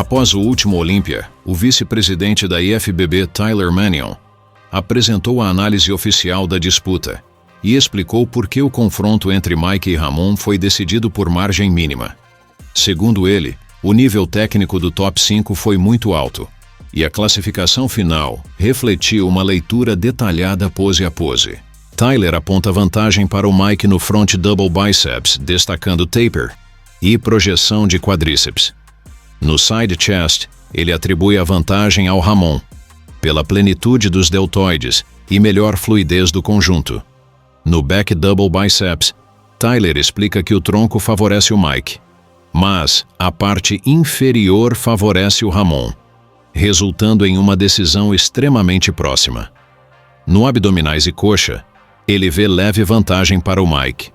Após o último Olímpia, o vice-presidente da IFBB, Tyler Manion, apresentou a análise oficial da disputa e explicou por que o confronto entre Mike e Ramon foi decidido por margem mínima. Segundo ele, o nível técnico do top 5 foi muito alto, e a classificação final refletiu uma leitura detalhada pose a pose. Tyler aponta vantagem para o Mike no front double biceps, destacando taper e projeção de quadríceps. No side chest, ele atribui a vantagem ao Ramon, pela plenitude dos deltoides e melhor fluidez do conjunto. No back double biceps, Tyler explica que o tronco favorece o Mike, mas a parte inferior favorece o Ramon, resultando em uma decisão extremamente próxima. No abdominais e coxa, ele vê leve vantagem para o Mike.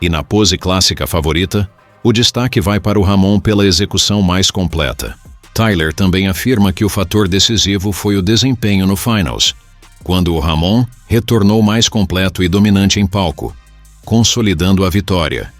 E na pose clássica favorita, o destaque vai para o Ramon pela execução mais completa. Tyler também afirma que o fator decisivo foi o desempenho no Finals, quando o Ramon retornou mais completo e dominante em palco, consolidando a vitória.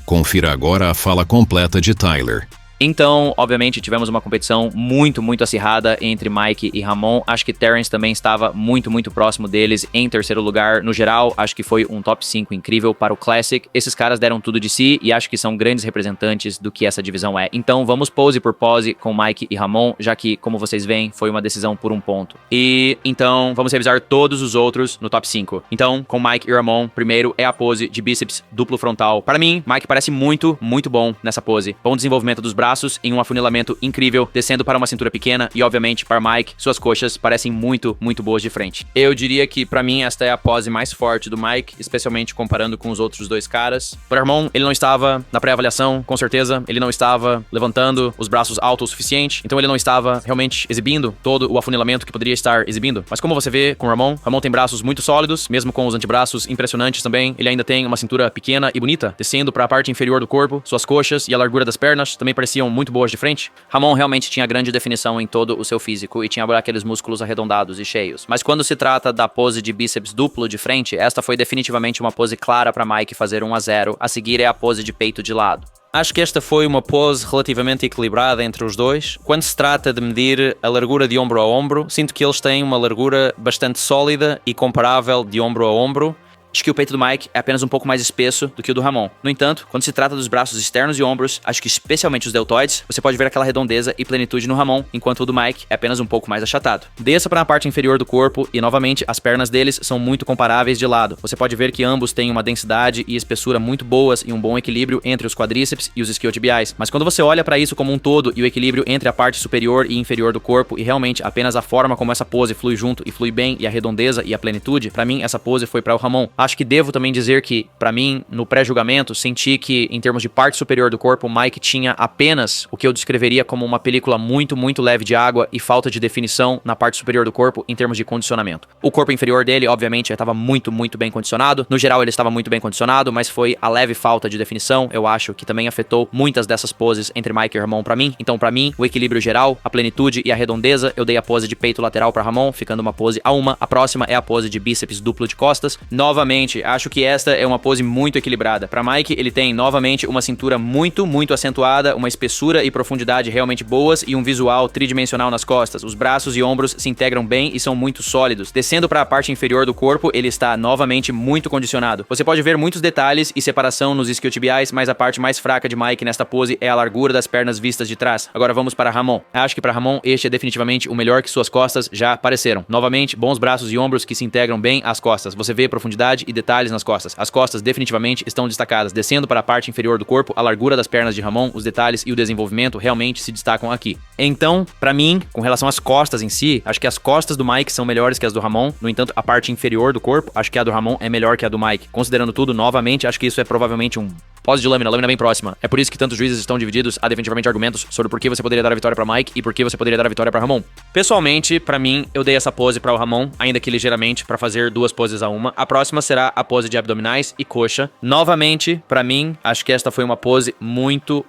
Confira agora a fala completa de Tyler. Então, obviamente, tivemos uma competição muito acirrada entre Mike e Ramon. Acho que Terence também estava muito próximo deles em terceiro lugar. No geral, acho que foi um top 5 incrível para o Classic. Esses caras deram tudo de si e acho que são grandes representantes do que essa divisão é. Então, vamos pose por pose com Mike e Ramon, já que, como vocês veem, foi uma decisão por um ponto. E, então, vamos revisar todos os outros no top 5. Então, com Mike e Ramon, primeiro é a pose de bíceps duplo frontal. Para mim, Mike parece muito bom nessa pose. Bom desenvolvimento dos braços em um afunilamento incrível, descendo para uma cintura pequena e, obviamente, para Mike, suas coxas parecem muito boas de frente. Eu diria que, pra mim, esta é a pose mais forte do Mike, especialmente comparando com os outros dois caras. Para Ramon, ele não estava na pré-avaliação, com certeza, ele não estava levantando os braços alto o suficiente, então ele não estava realmente exibindo todo o afunilamento que poderia estar exibindo. Mas como você vê com Ramon tem braços muito sólidos, mesmo com os antebraços impressionantes também, ele ainda tem uma cintura pequena e bonita, descendo para a parte inferior do corpo, suas coxas e a largura das pernas também pareciam muito boas de frente. Ramon realmente tinha grande definição em todo o seu físico e tinha aqueles músculos arredondados e cheios. Mas quando se trata da pose de bíceps duplo de frente, esta foi definitivamente uma pose clara para Mike fazer 1-0. A seguir é a pose de peito de lado. Acho que esta foi uma pose relativamente equilibrada entre os dois. Quando se trata de medir a largura de ombro a ombro, sinto que eles têm uma largura bastante sólida e comparável de ombro a ombro. Acho que o peito do Mike é apenas um pouco mais espesso do que o do Ramon. No entanto, quando se trata dos braços externos e ombros, acho que especialmente os deltoides, você pode ver aquela redondeza e plenitude no Ramon, enquanto o do Mike é apenas um pouco mais achatado. Desça para a parte inferior do corpo e, novamente, as pernas deles são muito comparáveis de lado. Você pode ver que ambos têm uma densidade e espessura muito boas e um bom equilíbrio entre os quadríceps e os isquiotibiais. Mas quando você olha para isso como um todo e o equilíbrio entre a parte superior e inferior do corpo e realmente apenas a forma como essa pose flui junto e flui bem e a redondeza e a plenitude, para mim essa pose foi para o Ramon. Acho que devo também dizer que, pra mim, no pré-julgamento, senti que, em termos de parte superior do corpo, o Mike tinha apenas o que eu descreveria como uma película muito leve de água e falta de definição na parte superior do corpo em termos de condicionamento. O corpo inferior dele, obviamente, estava muito bem condicionado. No geral, ele estava muito bem condicionado, mas foi a leve falta de definição, eu acho, que também afetou muitas dessas poses entre Mike e Ramon pra mim. Então, pra mim, o equilíbrio geral, a plenitude e a redondeza, eu dei a pose de peito lateral pra Ramon, ficando uma pose A1. A próxima é a pose de bíceps duplo de costas. Novamente, acho que esta é uma pose muito equilibrada. Para Mike, ele tem novamente uma cintura muito acentuada, uma espessura e profundidade realmente boas e um visual tridimensional nas costas. Os braços e ombros se integram bem e são muito sólidos. Descendo para a parte inferior do corpo, ele está novamente muito condicionado. Você pode ver muitos detalhes e separação nos isquiotibiais, mas a parte mais fraca de Mike nesta pose é a largura das pernas vistas de trás. Agora vamos para Ramon. Acho que para Ramon este é definitivamente o melhor que suas costas já apareceram. Novamente, bons braços e ombros que se integram bem às costas. Você vê profundidade e detalhes nas costas. As costas definitivamente estão destacadas. Descendo para a parte inferior do corpo, a largura das pernas de Ramon, os detalhes e o desenvolvimento realmente se destacam aqui. Então, para mim, com relação às costas em si, acho que as costas do Mike são melhores que as do Ramon. No entanto, a parte inferior do corpo, acho que a do Ramon é melhor que a do Mike. Considerando tudo, novamente, acho que isso é provavelmente um pose de lâmina bem próxima. É por isso que tantos juízes estão divididos. Há definitivamente argumentos sobre por que você poderia dar a vitória para Mike e por que você poderia dar a vitória para Ramon. Pessoalmente, para mim, eu dei essa pose para o Ramon, ainda que ligeiramente, para fazer duas poses a uma. A próxima será a pose de abdominais e coxa. Novamente, para mim, acho que esta foi uma pose muito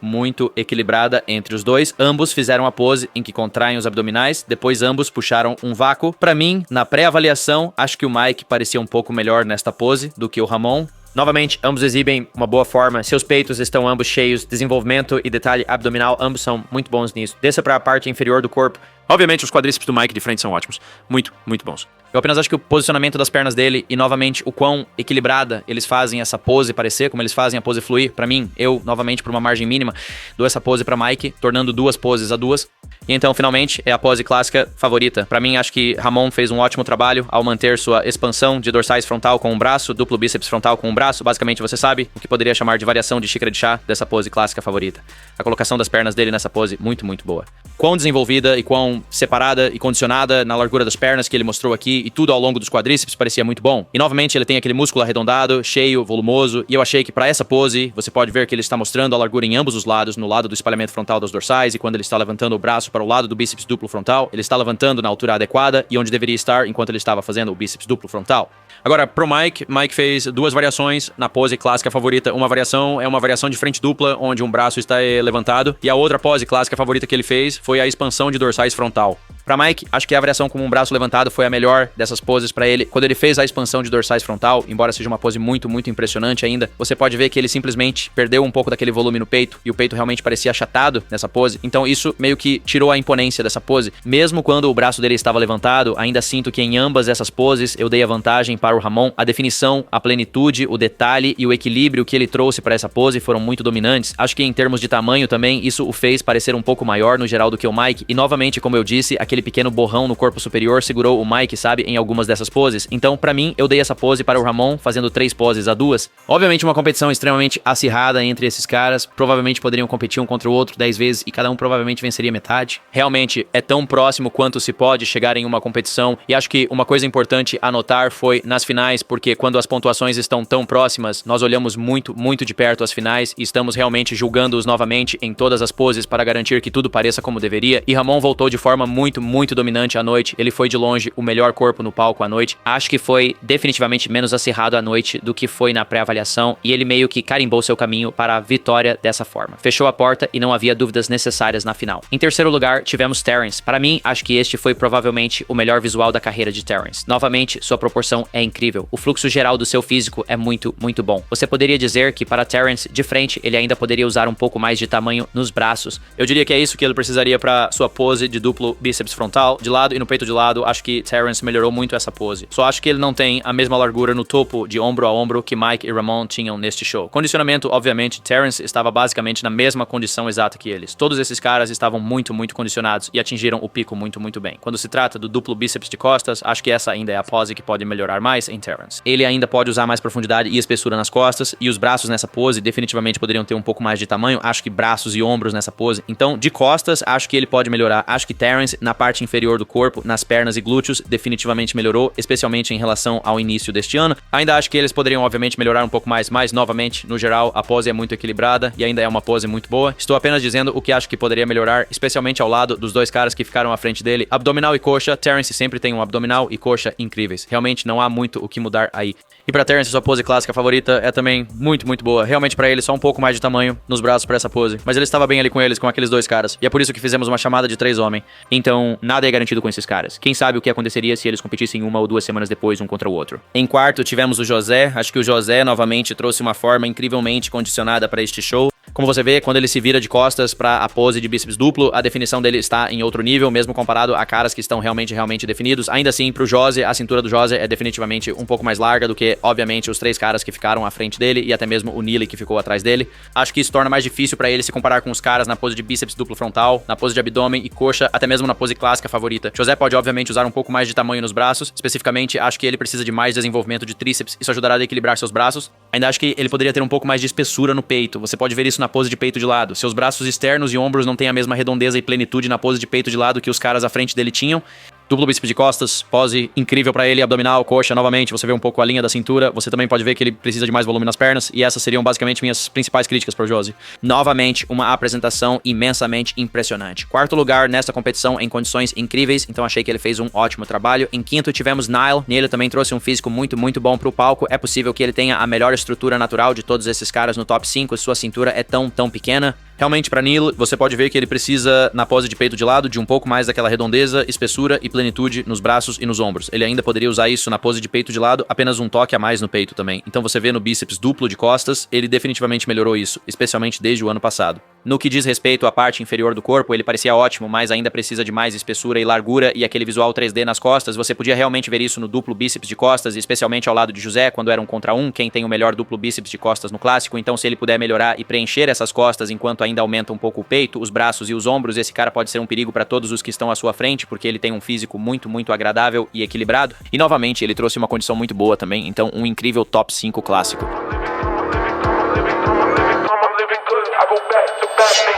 equilibrada entre os dois. Ambos fizeram a pose em que contraem os abdominais, depois ambos puxaram um vácuo. Para mim, na pré-avaliação, acho que o Mike parecia um pouco melhor nesta pose do que o Ramon. Novamente, ambos exibem uma boa forma, seus peitos estão ambos cheios, desenvolvimento e detalhe abdominal, ambos são muito bons nisso. Desça para a parte inferior do corpo. Obviamente, os quadríceps do Mike de frente são ótimos. Muito, muito bons. Eu apenas acho que o posicionamento das pernas dele e, novamente, o quão equilibrada eles fazem essa pose parecer, como eles fazem a pose fluir, pra mim, eu, novamente, por uma margem mínima, dou essa pose pra Mike, tornando duas poses a duas. E então, finalmente, é a pose clássica favorita. Pra mim, acho que Ramon fez um ótimo trabalho ao manter sua expansão de dorsais frontal com um braço, duplo bíceps frontal com um braço. Basicamente, você sabe o que poderia chamar de variação de xícara de chá dessa pose clássica favorita. A colocação das pernas dele nessa pose, muito, muito boa. Quão desenvolvida e quão separada e condicionada na largura das pernas que ele mostrou aqui e tudo ao longo dos quadríceps parecia muito bom. E novamente ele tem aquele músculo arredondado, cheio, volumoso, e eu achei que para essa pose você pode ver que ele está mostrando a largura em ambos os lados, no lado do espalhamento frontal dos dorsais, e quando ele está levantando o braço para o lado do bíceps duplo frontal, ele está levantando na altura adequada e onde deveria estar enquanto ele estava fazendo o bíceps duplo frontal. Agora, pro Mike fez duas variações na pose clássica favorita. Uma variação é uma variação de frente dupla, onde um braço está levantado, e a outra pose clássica favorita que ele fez foi a expansão de dorsais frontal. Pra Mike, acho que a variação com um braço levantado foi a melhor dessas poses pra ele. Quando ele fez a expansão de dorsais frontal, embora seja uma pose muito, muito impressionante ainda, você pode ver que ele simplesmente perdeu um pouco daquele volume no peito, e o peito realmente parecia achatado nessa pose. Então isso meio que tirou a imponência dessa pose. Mesmo quando o braço dele estava levantado, ainda sinto que em ambas essas poses eu dei a vantagem para o Ramon. A definição, a plenitude, o detalhe e o equilíbrio que ele trouxe para essa pose foram muito dominantes. Acho que em termos de tamanho também, isso o fez parecer um pouco maior no geral do que o Mike. E novamente, como eu disse, aquele pequeno borrão no corpo superior segurou o Mike, sabe, em algumas dessas poses. Então, pra mim, eu dei essa pose para o Ramon, fazendo 3 poses a 2. Obviamente, uma competição extremamente acirrada entre esses caras. Provavelmente poderiam competir um contra o outro 10 vezes e cada um provavelmente venceria metade. Realmente, é tão próximo quanto se pode chegar em uma competição. E acho que uma coisa importante a notar foi nas finais, porque quando as pontuações estão tão próximas, nós olhamos muito, muito de perto as finais e estamos realmente julgando-os novamente em todas as poses para garantir que tudo pareça como deveria. E Ramon voltou de forma muito, muito dominante à noite. Ele foi de longe o melhor corpo no palco à noite. Acho que foi definitivamente menos acirrado à noite do que foi na pré-avaliação e ele meio que carimbou seu caminho para a vitória dessa forma. Fechou a porta e não havia dúvidas necessárias na final. Em terceiro lugar, tivemos Terence. Para mim, acho que este foi provavelmente o melhor visual da carreira de Terence. Novamente, sua proporção é incrível. O fluxo geral do seu físico é muito, muito bom. Você poderia dizer que para Terence, de frente, ele ainda poderia usar um pouco mais de tamanho nos braços. Eu diria que é isso que ele precisaria para sua pose de duplo bíceps frontal, de lado e no peito de lado. Acho que Terence melhorou muito essa pose. Só acho que ele não tem a mesma largura no topo de ombro a ombro que Mike e Ramon tinham neste show. Condicionamento, obviamente, Terence estava basicamente na mesma condição exata que eles. Todos esses caras estavam muito, muito condicionados e atingiram o pico muito, muito bem. Quando se trata do duplo bíceps de costas, acho que essa ainda é a pose que pode melhorar mais em Terence. Ele ainda pode usar mais profundidade e espessura nas costas, e os braços nessa pose definitivamente poderiam ter um pouco mais de tamanho. Acho que braços e ombros nessa pose. Então, de costas, acho que ele pode melhorar. Acho que Terence, na parte inferior do corpo, nas pernas e glúteos, definitivamente melhorou, especialmente em relação ao início deste ano. Ainda acho que eles poderiam, obviamente, melhorar um pouco mais, mas, novamente, no geral, a pose é muito equilibrada e ainda é uma pose muito boa. Estou apenas dizendo o que acho que poderia melhorar, especialmente ao lado dos dois caras que ficaram à frente dele. Abdominal e coxa, Terence sempre tem um abdominal e coxa incríveis. Realmente não há muito o que mudar aí. E pra Terence, sua pose clássica favorita é também muito, muito boa. Realmente pra ele, só um pouco mais de tamanho nos braços pra essa pose. Mas ele estava bem ali com eles, com aqueles dois caras. E é por isso que fizemos uma chamada de 3 homens. Então, nada é garantido com esses caras. Quem sabe o que aconteceria se eles competissem 1 ou 2 semanas depois, um contra o outro. Em quarto, tivemos o José. Acho que o José, novamente, trouxe uma forma incrivelmente condicionada pra este show. Como você vê, quando ele se vira de costas para a pose de bíceps duplo, a definição dele está em outro nível, mesmo comparado a caras que estão realmente definidos. Ainda assim, pro Jose, a cintura do Jose é definitivamente um pouco mais larga do que, obviamente, os 3 caras que ficaram à frente dele e até mesmo o Neely que ficou atrás dele. Acho que isso torna mais difícil para ele se comparar com os caras na pose de bíceps duplo frontal, na pose de abdômen e coxa, até mesmo na pose clássica favorita. José pode, obviamente, usar um pouco mais de tamanho nos braços. Especificamente, acho que ele precisa de mais desenvolvimento de tríceps. Isso ajudará a equilibrar seus braços. Ainda acho que ele poderia ter um pouco mais de espessura no peito. Você pode ver isso na pose de peito de lado. Seus braços externos e ombros não têm a mesma redondeza e plenitude na pose de peito de lado que os caras à frente dele tinham. Duplo bíceps de costas, pose incrível pra ele, abdominal, coxa, novamente, você vê um pouco a linha da cintura, você também pode ver que ele precisa de mais volume nas pernas, e essas seriam basicamente minhas principais críticas pro Jose. Novamente, uma apresentação imensamente impressionante. Quarto lugar nesta competição em condições incríveis, então achei que ele fez um ótimo trabalho. Em quinto tivemos Nile, nele também trouxe um físico muito bom pro palco, é possível que ele tenha a melhor estrutura natural de todos esses caras no top 5, sua cintura é tão pequena. Realmente, para Neil, você pode ver que ele precisa, na pose de peito de lado, de um pouco mais daquela redondeza, espessura e plenitude nos braços e nos ombros. Ele ainda poderia usar isso na pose de peito de lado, apenas um toque a mais no peito também. Então você vê no bíceps duplo de costas, ele definitivamente melhorou isso, especialmente desde o ano passado. No que diz respeito à parte inferior do corpo, ele parecia ótimo, mas ainda precisa de mais espessura e largura e aquele visual 3D nas costas. Você podia realmente ver isso no duplo bíceps de costas, especialmente ao lado de José, quando era 1 contra 1, quem tem o melhor duplo bíceps de costas no clássico. Então, se ele puder melhorar e preencher essas costas enquanto ainda aumenta um pouco o peito, os braços e os ombros, esse cara pode ser um perigo para todos os que estão à sua frente, porque ele tem um físico muito, muito agradável e equilibrado. E novamente, ele trouxe uma condição muito boa também, então um incrível top 5 clássico.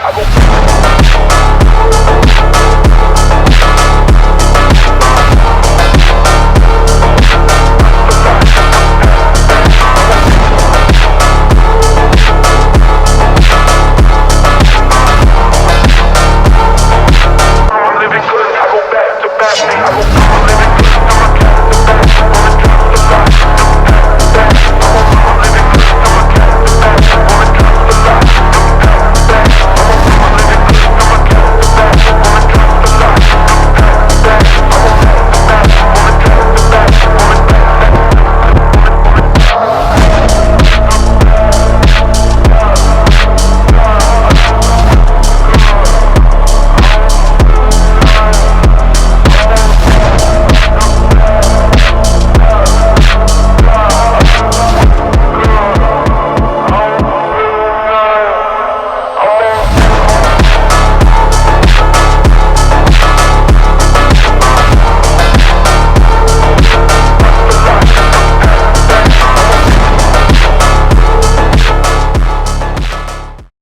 I go